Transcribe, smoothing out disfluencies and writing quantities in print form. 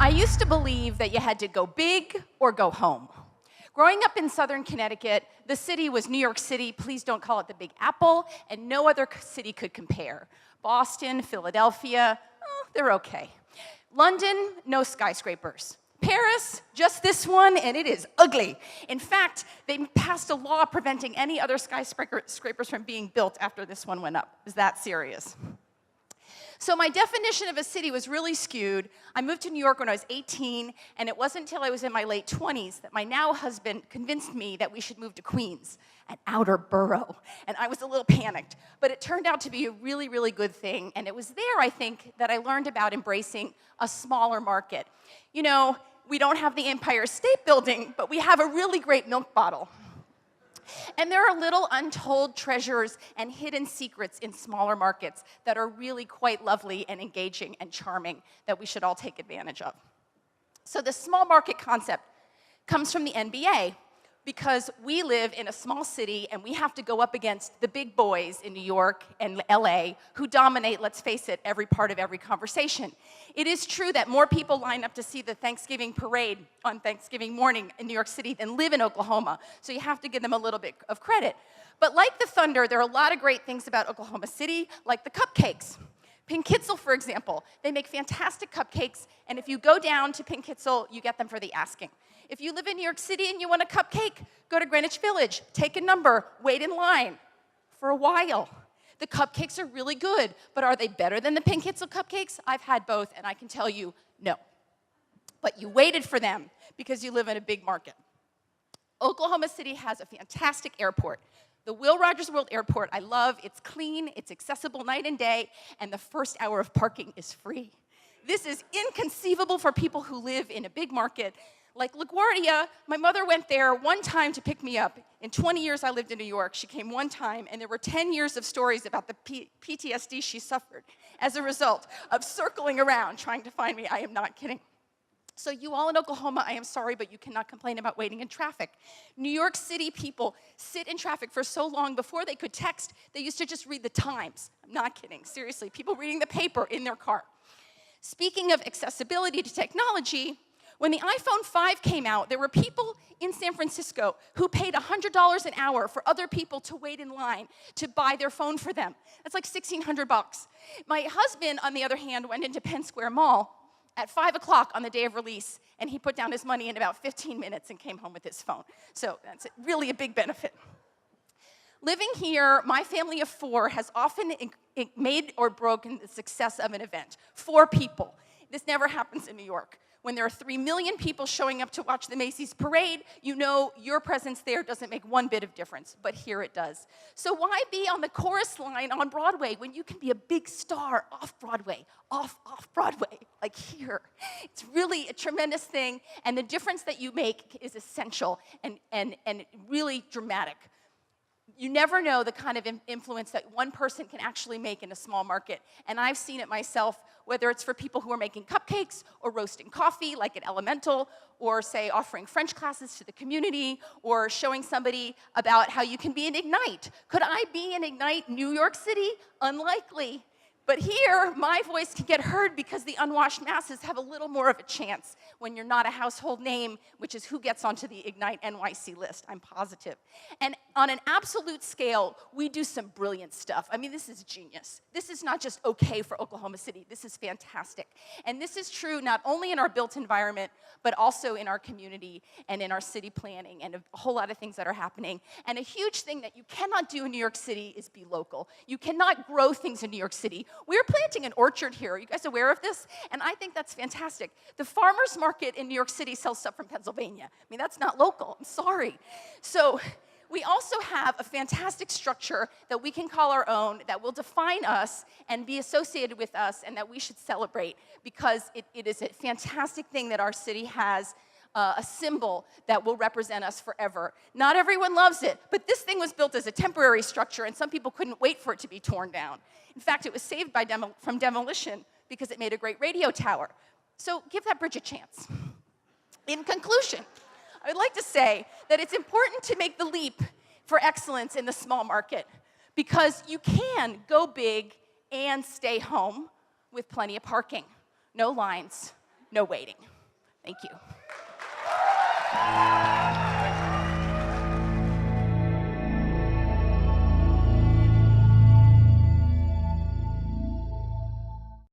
I used to believe that you had to go big or go home. Growing up in southern Connecticut, the city was New York City, please don't call it the Big Apple, and no other city could compare. Boston, Philadelphia, they're okay. London, no skyscrapers. Paris, just this one, and it is ugly. In fact, they passed a law preventing any other skyscrapers from being built after this one went up. Is that serious? So my definition of a city was really skewed. I moved to New York when I was 18, and it wasn't until I was in my late 20s that my now husband convinced me that we should move to Queens, an outer borough. And I was a little panicked, but it turned out to be a really, really good thing. And it was there, I think, that I learned about embracing a smaller market. You know, we don't have the Empire State Building, but we have a really great milk bottle. And there are little untold treasures and hidden secrets in smaller markets that are really quite lovely and engaging and charming that we should all take advantage of. So the small market concept comes from the NBA because we live in a small city and we have to go up against the big boys in New York and LA who dominate, let's face it, every part of every conversation. It is true that more people line up to see the Thanksgiving parade on Thanksgiving morning in New York City than live in Oklahoma, so you have to give them a little bit of credit. But like the Thunder, there are a lot of great things about Oklahoma City, like the cupcakes. Pinkkitzel, for example, they make fantastic cupcakes, and if you go down to Pinkkitzel, you get them for the asking. If you live in New York City and you want a cupcake, go to Greenwich Village, take a number, wait in line for a while. The cupcakes are really good, but are they better than the Pinkkitzel cupcakes? I've had both, and I can tell you, no. But you waited for them because you live in a big market. Oklahoma City has a fantastic airport. The Will Rogers World Airport, I love. It's clean, it's accessible night and day, and the first hour of parking is free. This is inconceivable for people who live in a big market. Like LaGuardia, my mother went there one time to pick me up. In 20 years I lived in New York, she came one time, and there were 10 years of stories about the PTSD she suffered as a result of circling around trying to find me. I am not kidding. So you all in Oklahoma, I am sorry, but you cannot complain about waiting in traffic. New York City people sit in traffic for so long. Before they could text, they used to just read the Times. I'm not kidding, seriously. People reading the paper in their car. Speaking of accessibility to technology, when the iPhone 5 came out, there were people in San Francisco who paid $100 an hour for other people to wait in line to buy their phone for them. That's like $1,600. My husband, on the other hand, went into Penn Square Mall at 5 o'clock on the day of release, and he put down his money in about 15 minutes and came home with his phone. So that's really a big benefit. Living here, my family of 4 has often made or broken the success of an event. 4 people. This never happens in New York. When there are 3 million people showing up to watch the Macy's parade, you know your presence there doesn't make one bit of difference, but here it does. So why be on the chorus line on Broadway when you can be a big star off-Broadway, off-Broadway, like here? It's really a tremendous thing, and the difference that you make is essential and really dramatic. You never know the kind of influence that one person can actually make in a small market. And I've seen it myself, whether it's for people who are making cupcakes or roasting coffee, like at Elemental, or say offering French classes to the community, or showing somebody about how you can be an Ignite. Could I be an Ignite New York City? Unlikely. But here, my voice can get heard because the unwashed masses have a little more of a chance when you're not a household name, which is who gets onto the Ignite NYC list, I'm positive. And on an absolute scale, we do some brilliant stuff. I mean, this is genius. This is not just okay for Oklahoma City. This is fantastic. And this is true not only in our built environment, but also in our community and in our city planning and a whole lot of things that are happening. And a huge thing that you cannot do in New York City is be local. You cannot grow things in New York City. We're planting an orchard here. Are you guys aware of this? And I think that's fantastic. The farmers market in New York City sells stuff from Pennsylvania. I mean, that's not local. I'm sorry. So we also have a fantastic structure that we can call our own, that will define us and be associated with us, and that we should celebrate, because it is a fantastic thing that our city has a symbol that will represent us forever. Not everyone loves it, but this thing was built as a temporary structure, and some people couldn't wait for it to be torn down. In fact, it was saved from demolition because it made a great radio tower. So give that bridge a chance. In conclusion, I would like to say that it's important to make the leap for excellence in the small market, because you can go big and stay home with plenty of parking. No lines, no waiting. Thank you.